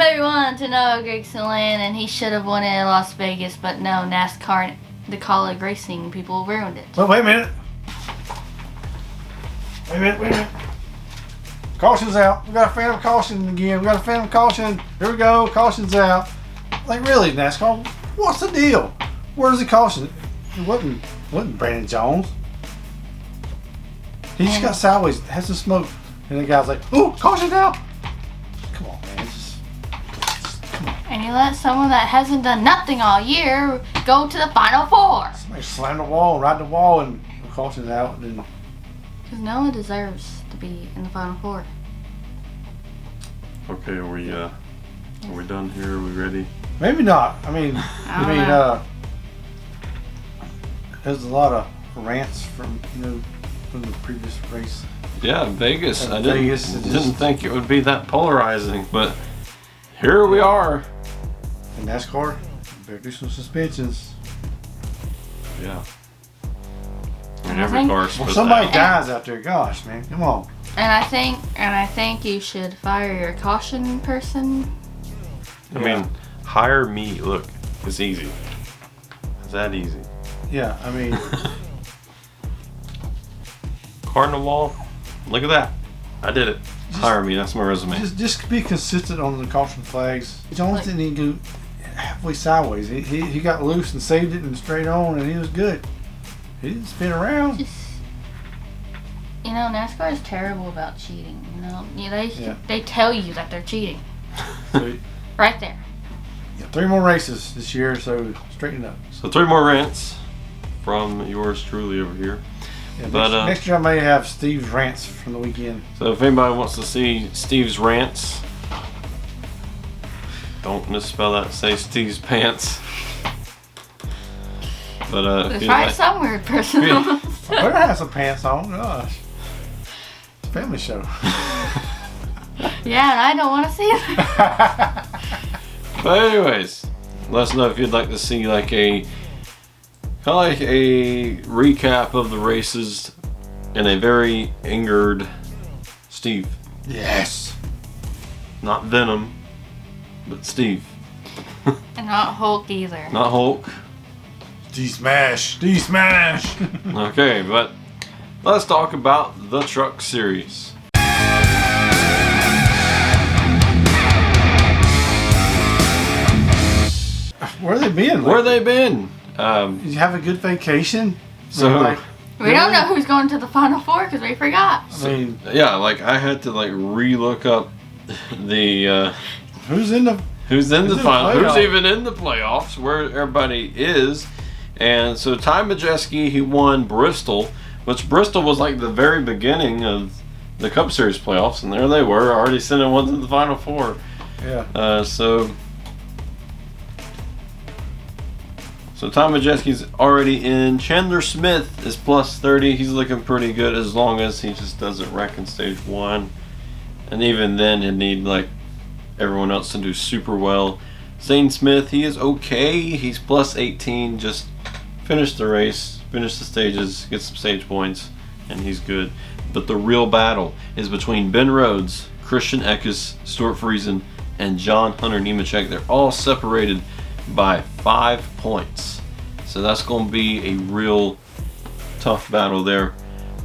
Everybody wanted to know Grayson Land, and he should have won it in Las Vegas, but no, NASCAR, the college racing people ruined it. Well, wait a minute. Wait a minute. Caution's out. We got a phantom caution again. Here we go. Caution's out. Like, really, NASCAR? What's the deal? Where's the caution? It wasn't Brandon Jones. He just got sideways, had some smoke, and the guy's like, "Ooh, caution's out." Come on, man. Just come on. And you let someone that hasn't done nothing all year go to the Final Four. Somebody slam the wall, ride the wall, and the caution's out. And Because no one deserves to be in the Final Four. Okay, are we done here? Are we ready? maybe not. I mean, there's a lot of rants from the previous race. Yeah, Vegas. I Vegas, didn't think it would be that polarizing, but here we are. In NASCAR, better do some suspensions. Yeah. And every car's Well, somebody dies out there. Gosh, man, come on. And I think you should fire your caution person. I mean, hire me. Look, it's easy. It's that easy. Yeah, I mean, Cardinal wall. Look at that. I did it. Hire me. That's my resume. just be consistent on the caution flags. Jones didn't even go halfway sideways. He got loose and saved it and straight on, and he was good. He didn't spin around. NASCAR is terrible about cheating. They tell you that they're cheating. So, Right there. yeah, 3 more races this year, so straighten it up. So 3 more rants from yours truly over here. Yeah, But next year I may have Steve's rants from the weekend. So if anybody wants to see Steve's rants, don't misspell that. Say Steve's pants. But There's probably some weird person. I better have some pants on. Gosh, it's a family show. Yeah, and I don't want to see it. But anyways, let us know if you'd like to see like a recap of the races and a very angered Steve. Yes. Not Venom, but Steve. And not Hulk either. Not Hulk. D-smash. Okay, but let's talk about the Truck Series. Where they been? Where they been? Did you have a good vacation? So We don't know who's going to the Final Four because we forgot. I mean, yeah, like I had to like re-look up the who's in the final, playoffs? who's even in the playoffs, where everybody is. And so Ty Majeski, he won Bristol, which Bristol was like the very beginning of the Cup Series playoffs, and there they were, already sending one to the Final Four. Yeah. So Ty Majeski's already in. Chandler Smith is plus 30. He's looking pretty good as long as he just doesn't wreck in stage 1. And even then, he'd need like everyone else to do super well. Zane Smith, he is okay. He's plus 18. Just finish the race, finish the stages, get some stage points, and he's good. But the real battle is between Ben Rhodes, Christian Eckes, Stuart Friesen, and John Hunter Nemechek. They're all separated by 5 points. So that's going to be a real tough battle there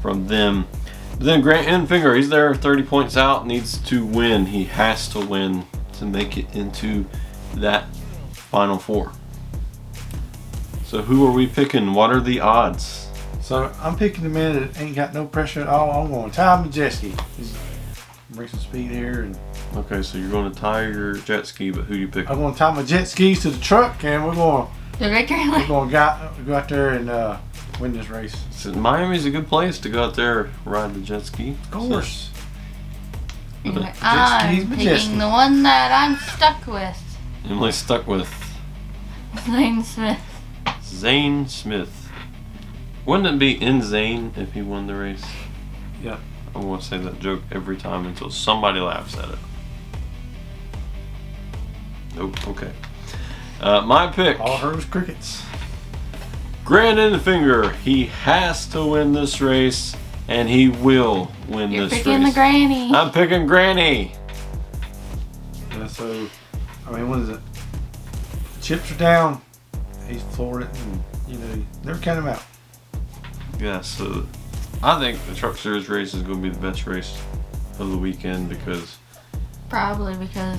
from them. But then Grant Enfinger, he's there 30 points out, needs to win. He has to win to make it into that Final Four. So who are we picking? What are the odds? So I'm picking the man that ain't got no pressure at all. I'm going Ty Majeski. He's bring some speed here, and Okay, so you're going to tie your jet ski, but who you pick? I'm going to tie my jet skis to the truck, and we're going The go out there and win this race. So Miami's a good place to go out there ride the jet ski. Of course. Anyway, skis, I'm but picking jet ski. the one that I'm stuck with. Emily's stuck with Zane Smith. Zane Smith. Wouldn't it be in Zane if he won the race? Yeah. I'm going to say that joke every time until somebody laughs at it. Nope, okay. My pick. All I heard was crickets. Grant Enfinger. He has to win this race, and he will win You're this race. picking the granny. I'm picking Granny. So I mean, what is it? Chips are down. He's floored it, and you never count him out. Yeah, so I think the Truck Series race is going to be the best race of the weekend because Probably because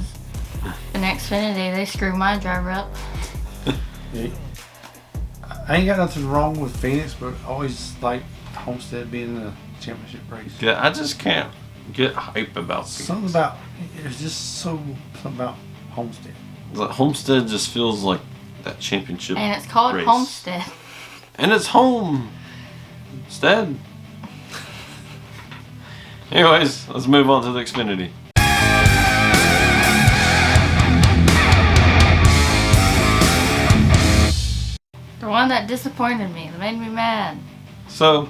in Xfinity they screwed my driver up. Yeah, I ain't got nothing wrong with Phoenix, but I always like Homestead being in a championship race. yeah, I just can't get hype about Something about it's just something about Homestead. Homestead just feels like that championship And it's called race. Homestead. And it's home instead. Anyways, let's move on to the Xfinity. The one that disappointed me, that made me mad. So,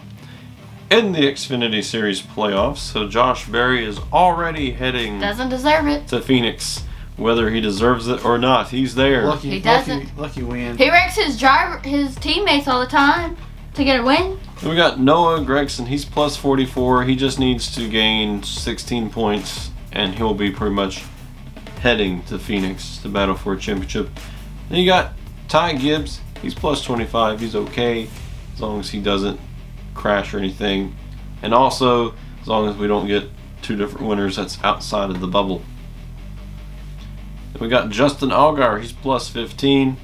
in the Xfinity Series playoffs, so Josh Berry is already heading Doesn't deserve it. to Phoenix, whether he deserves it or not. He's there. He doesn't. Lucky win. He ranks his teammates all the time to get a win. We got Noah Gregson. He's plus 44. He just needs to gain 16 points, and he'll be pretty much heading to Phoenix to battle for a championship. Then you got Ty Gibbs. He's plus 25. He's okay as long as he doesn't crash or anything. And also, as long as we don't get two different winners that's outside of the bubble. Then we got Justin Allgaier. He's plus 15.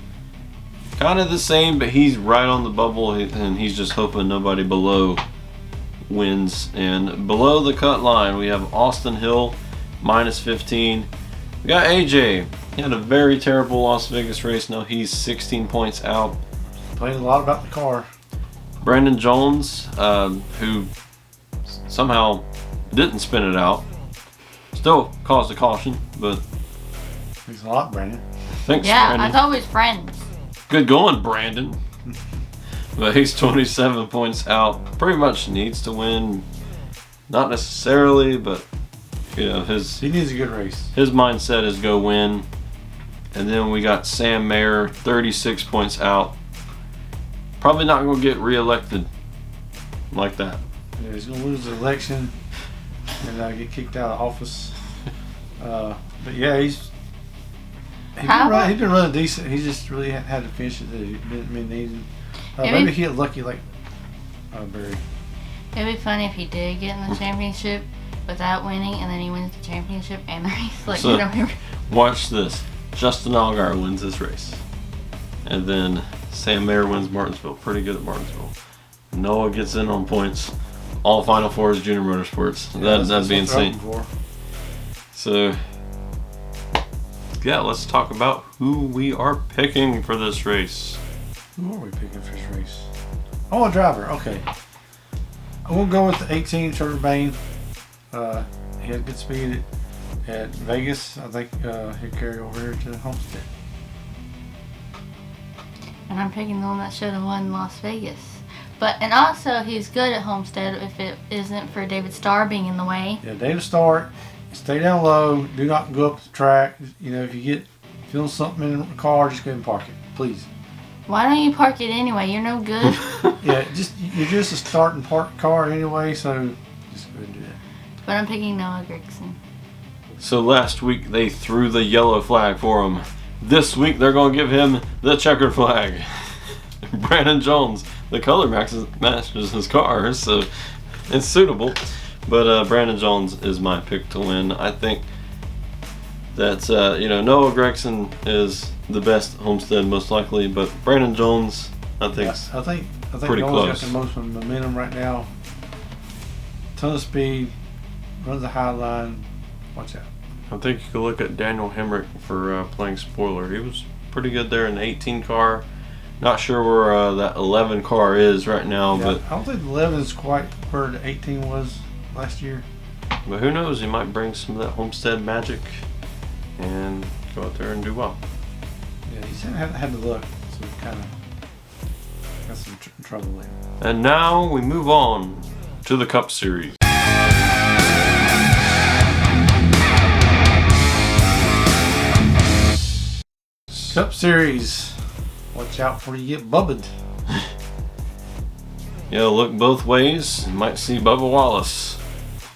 Kind of the same, but he's right on the bubble, and he's just hoping nobody below wins. And below the cut line, we have Austin Hill, minus 15. We got AJ. He had a very terrible Las Vegas race. Now he's 16 points out. Played a lot about the car. Brandon Jones, who somehow didn't spin it out, still caused a caution, but Thanks a lot, Brandon. thanks, Yeah, Brandon. I thought we was friends. Good going, Brandon. But he's 27 points out. Pretty much needs to win. Not necessarily, but his He needs a good race. mindset is go win. And then we got Sam Mayer, 36 points out. Probably not going to get reelected like that. Yeah, he's gonna lose the election and get kicked out of office. But yeah, he's been running decent. He just really hadn't had to finish it that he been needing. Maybe he got lucky like Barry. It'd be funny if he did get in the championship without winning, and then he wins the championship and the race. Like, So, watch this. Justin Allgaier wins this race. And then Sam Mayer wins Martinsville. Pretty good at Martinsville. Noah gets in on points. All Final Fours Junior Motorsports. Yeah, That'd be what they're insane. hoping for. So, yeah, let's talk about who we are picking for this race. Who are we picking for this race? Oh, a driver. Okay. We'll go with the 18 Trevor Bain. He had good speed at Vegas. I think he'll carry over here to Homestead. and I'm picking the one that should have won Las Vegas. And also he's good at Homestead if it isn't for David Starr being in the way. Yeah, David Starr, stay down low. Do not go up the track. If you feel something in the car, just go ahead and park it, please. Why don't you park it anyway? You're no good. Yeah, you're just a start and park car anyway, so just go ahead and do that. But I'm picking Noah Gregson. So last week they threw the yellow flag for him. This week they're going to give him the checkered flag. Brandon Jones, the color matches his car, so it's suitable. But Brandon Jones is my pick to win. I think that Noah Gregson is the best Homestead most likely, but Brandon Jones, I think, I think pretty Noah's close. got the most momentum right now. Ton of speed, runs the high line. Watch out. I think you could look at Daniel Hemrick for playing spoiler. He was pretty good there in the 18 car. Not sure where that 11 car is right now, Yeah, but I don't think the 11 is quite where the 18 was last year. who knows? He might bring some of that Homestead magic and go out there and do well. Yeah, he said had the luck, so he kind of got some trouble there. And now we move on to the Cup Series. Cup Series. Watch out before you get bubbed. Yeah, look both ways. You might see Bubba Wallace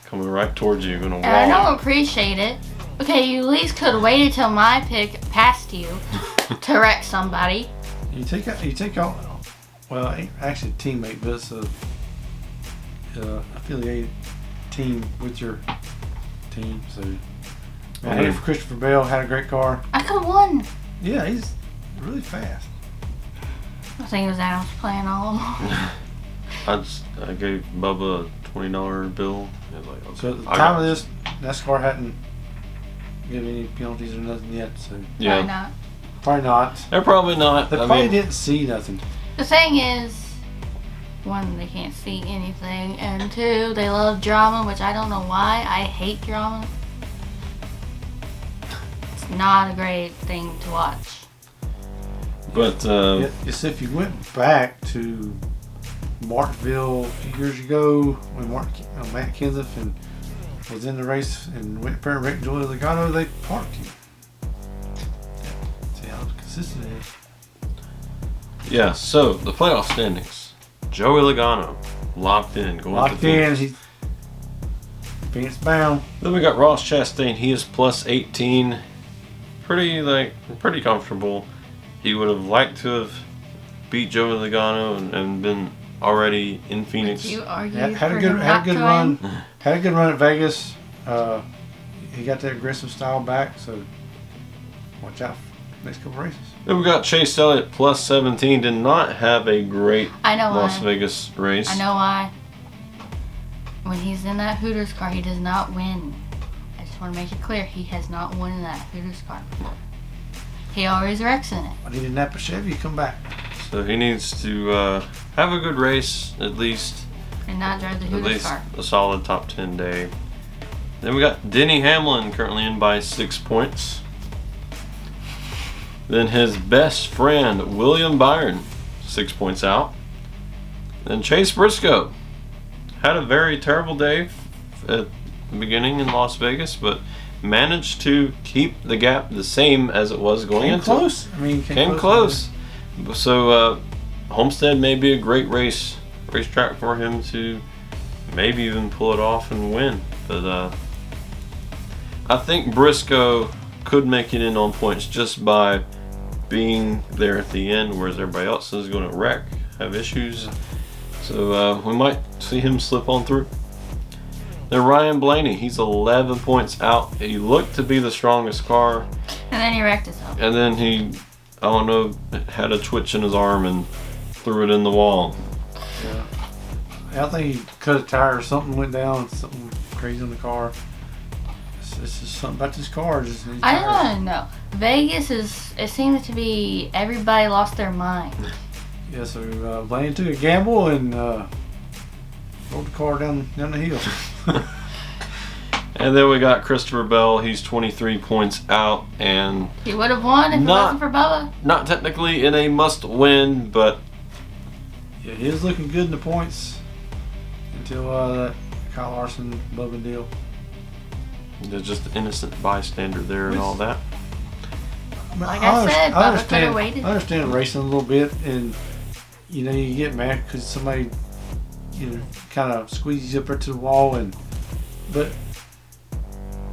coming right towards you. Gonna And I wall don't appreciate it. Okay, you at least could have waited till my pick passed you to wreck somebody. You take out. Well, ain't actually a teammate, but it's a affiliated team with your team. So, I hate it for Christopher Bell. Had a great car. I could have won. Yeah, he's really fast. I think it was Adam's playing all of them. I gave Bubba a $20 bill. I was like, okay, So at the time of this, NASCAR hadn't given any penalties or nothing yet. So yeah, Probably not. probably not. they're probably not. They probably didn't see nothing. The thing is, one, they can't see anything, and two, they love drama, which I don't know why. I hate drama. It's not a great thing to watch. But Yes, if you went back to Martinsville a few years ago when Matt Kenseth and was in the race and went for Rick Joy Logano, they parked him. See how consistent it is. yeah, so the playoff standings: Joey Logano locked in, going to Locked the in, he's pants bound. Then we got Ross Chastain. He is plus 18. Pretty comfortable. He would have liked to have beat Joey Logano and been already in Phoenix. You argued Had for a him not good to run. win? Had a good run at Vegas. He got that aggressive style back, so watch out for next couple races. Then we got Chase Elliott plus 17. Did not have a great I know Las why. Vegas race. I know why. When he's in that Hooters car, he does not win. I just want to make it clear, he has not won in that Hooters car before. He always wrecks in it. When he didn't have a Chevy, come back. So he needs to have a good race, at least And not drive the at Hooters least car. a solid top 10 day. Then we got Denny Hamlin currently in by 6 points. Then his best friend, William Byron, 6 points out. Then Chase Briscoe had a very terrible day at the beginning in Las Vegas, but managed to keep the gap the same as it was going Came into close. I mean, Came close. So Homestead may be a great racetrack for him to maybe even pull it off and win. But I think Briscoe could make it in on points just by being there at the end, whereas everybody else is going to wreck, have issues. So we might see him slip on through. Then Ryan Blaney, he's 11 points out. He looked to be the strongest car, And then he wrecked himself. and then he, I don't know, had a twitch in his arm and threw it in the wall. Yeah, I think he cut a tire or something went down, something crazy on the car. It's just something about this car. Just needs I tires. don't want to know. Vegas it seems to be everybody lost their mind. Yeah, so Blaney took a gamble and rolled the car down the hill. And then we got Christopher Bell. He's 23 points out, and He would have won if it Not- wasn't for Bubba. not technically in a must-win, but Yeah, he was looking good in the points until that Kyle Larson Bubba deal. there's just an innocent bystander there and all that. Like I said, Bubba could have waited. I understand racing a little bit, and you get mad because somebody kind of squeezes you up there to the wall, but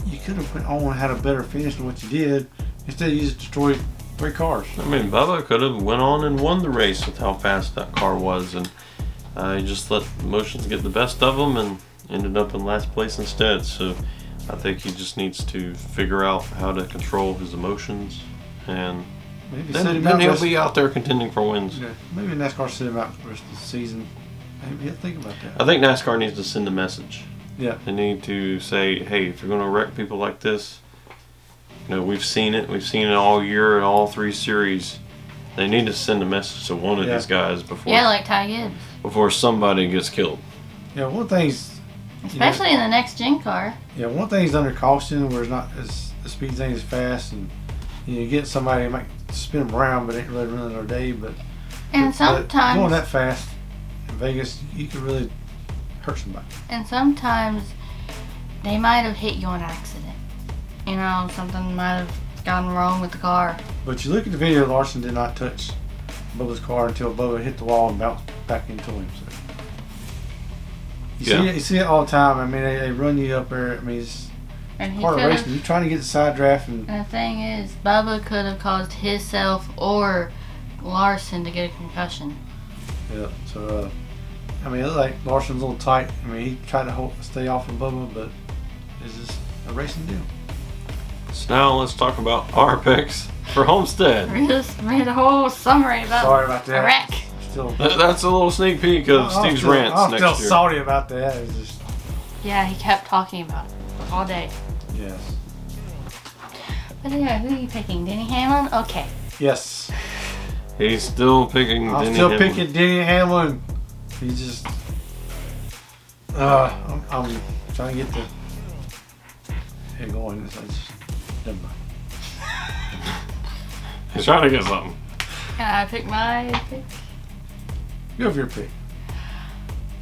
you could have went on and had a better finish than what you did. Instead, you just destroyed 3 cars. I mean, Bubba could have went on and won the race with how fast that car was, and he just let emotions get the best of him and ended up in last place instead. So I think he just needs to figure out how to control his emotions, and Maybe then he'll be out there contending for wins. Yeah, maybe NASCAR sit him out for the rest of the season. Maybe he'll think about that. I think NASCAR needs to send a message. Yeah. They need to say, hey, if you're going to wreck people like this, we've seen it. We've seen it all year in all 3 series. They need to send a message to one of these guys Yeah, like Ty Gibbs. before somebody gets killed. Yeah, one thing's... Especially in the next gen car. Yeah, one thing's under caution where it's not the speeds ain't as fast, and you get somebody that might spin them around, but ain't really running their day. But And but sometimes going that fast in Vegas, you could really hurt somebody. And sometimes they might have hit you on accident. Something might have gone wrong with the car. But you look at the video, Larson did not touch Bubba's car until Bubba hit the wall and bounced back into him. So you see it all the time. I mean, they run you up there. I mean, And he part of could racing. have. You're trying to get the side draft, and And the thing is, Bubba could have caused himself or Larson to get a concussion. yeah. So, I mean, it looked like Larson's a little tight. I mean, he tried to stay off of Bubba, but it's just a racing deal. So now let's talk about our picks for Homestead. We just made a whole summary about Sorry about that. a wreck. Still, That's a little sneak peek of Steve's rants I'm next still year. salty about that. It's just, Yeah, he kept talking about it all day. yes. But yeah, who are you picking? Denny Hamlin? Okay. Yes. He's still picking I'm Denny still Hamlin. picking Denny Hamlin. He's just. I'm trying to get the head going. It's just, never mind. He's trying to get something. Can I pick my pick? Go for your pick.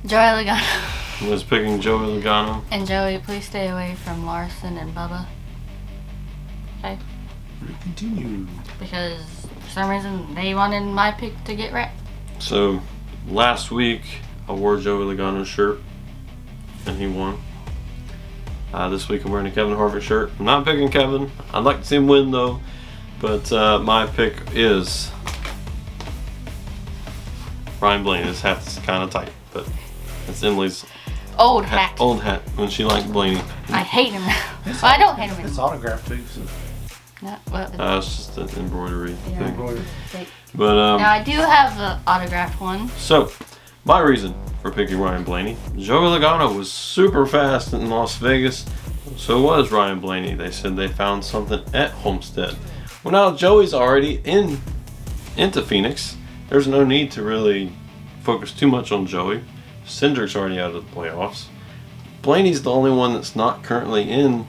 Joey Logano. He was picking Joey Logano. And Joey, please stay away from Larson and Bubba. Okay? Continue. Because for some reason they wanted my pick to get wrecked. So last week I wore Joey Logano's shirt and he won. This week I'm wearing a Kevin Harvick shirt. I'm not picking Kevin. I'd like to see him win though. But my pick is Ryan Blaney. This hat's kind of tight, but it's Emily's Old hat. old hat when she liked Blaney. I hate him now. Well, I don't hate him It's anymore. autographed too. So. No, well, It's just an embroidery Yeah. thing. Embroidered. But now I do have the autographed one. so my reason for picking Ryan Blaney, Joey Logano was super fast in Las Vegas. So was Ryan Blaney. They said they found something at Homestead. Well, now Joey's already into Phoenix. There's no need to really focus too much on Joey. Cindric's already out of the playoffs. Blaney's the only one that's not currently in,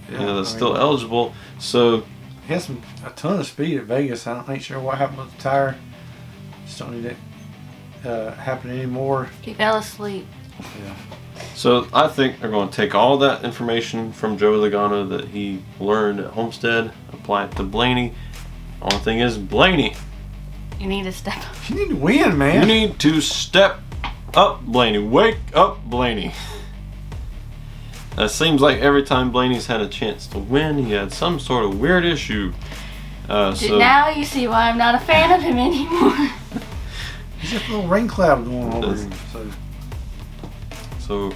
that's still eligible. So He has a ton of speed at Vegas. I ain't sure what happened with the tire. Just don't need it happen anymore. He fell asleep. Yeah. So I think they're going to take all that information from Joey Logano that he learned at Homestead, apply it to Blaney. Only thing is, Blaney, You need to step up. You need to win, man. you need to step up, Blaney. Wake up, Blaney. It seems like every time Blaney's had a chance to win, he had some sort of weird issue. So Now you see why I'm not a fan of him anymore. He's got a little rain cloud going over Does- him. So,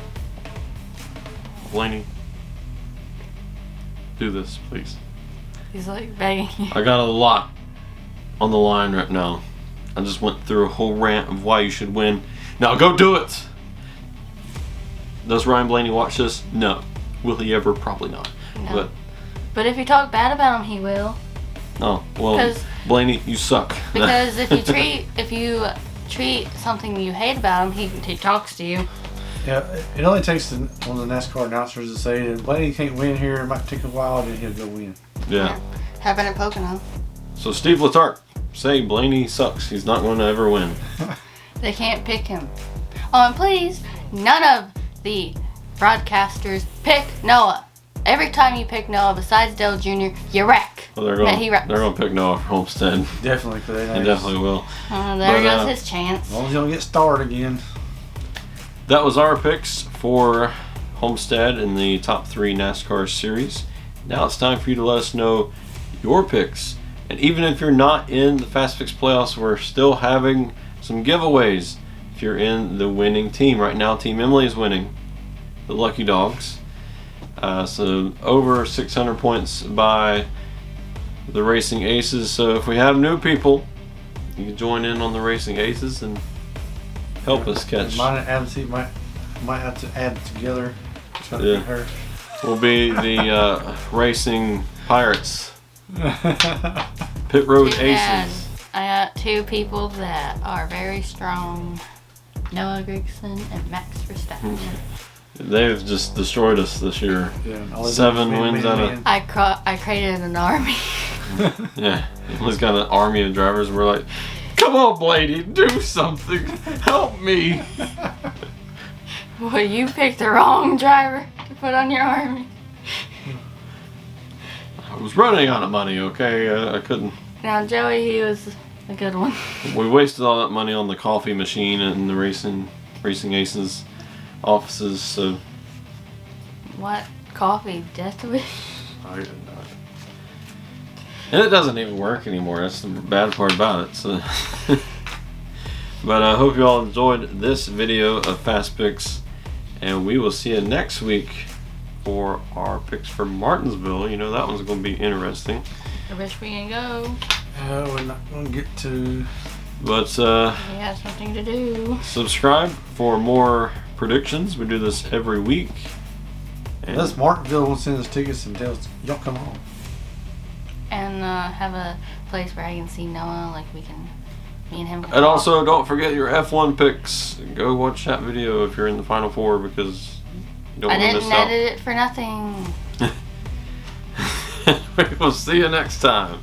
Blaney, do this, please. He's like begging you. I got a lot on the line right now. I just went through a whole rant of why you should win. Now go do it! Does Ryan Blaney watch this? No. Will he ever? Probably not. No. But if you talk bad about him, he will. Oh, well, 'Cause- Blaney, you suck. Because if you treat something you hate about him, he talks to you. Yeah, it only takes one of the NASCAR announcers to say that Blaney can't win here. It might take a while, then he'll go win. Yeah. Happened at Pocono. So Steve Letarte, say Blaney sucks. He's not going to ever win. They can't pick him. Oh, and please, none of the broadcasters pick Noah. Every time you pick Noah, besides Dale Jr., you wreck. Well, they're That he wrecks. going to pick Noah for Homestead. Definitely, because They definitely will. There But, goes his chance. as long as you don't get started again. That was our picks for Homestead in the top 3 NASCAR series. Now it's time for you to let us know your picks. And even if you're not in the Fast Fix playoffs, we're still having some giveaways if you're in the winning team. Right now, Team Emily is winning, the Lucky Dogs. So over 600 points by the Racing Aces. So if we have new people, you can join in on the Racing Aces and help us catch. Mine and Adamsy might have to add together. Try to Yeah. beat her. We'll be the Racing Pirates. Pit Road And Aces. I got 2 people that are very strong. Noah Grigson and Max Verstappen. They've just destroyed us this year. Yeah, all they do 7 is wins out of. man. I created an army. Yeah, he's got an army of drivers, and we're like, come on, Blaney, do something. Help me. Well, you picked the wrong driver to put on your army. I was running out of money, okay? I couldn't. Now, Joey, he was a good one. We wasted all that money on the coffee machine and the Racing Aces offices, so. What coffee, death to it. I didn't know. And it doesn't even work anymore. That's the bad part about it. So. But I hope you all enjoyed this video of Fast Picks, and we will see you next week for our picks for Martinsville. You know, that one's going to be interesting. I wish we can go. We're not going to get to. But We have something to do. subscribe for more predictions. We do this every week. And Unless Martinsville won't send us tickets and tell us, y'all come on. And have a place where I can see Noah, like me and him. Can And talk. also, don't forget your F1 picks. Go watch that video if you're in the Final Four, because you don't I want to didn't miss out. edit it for nothing. We will see you next time.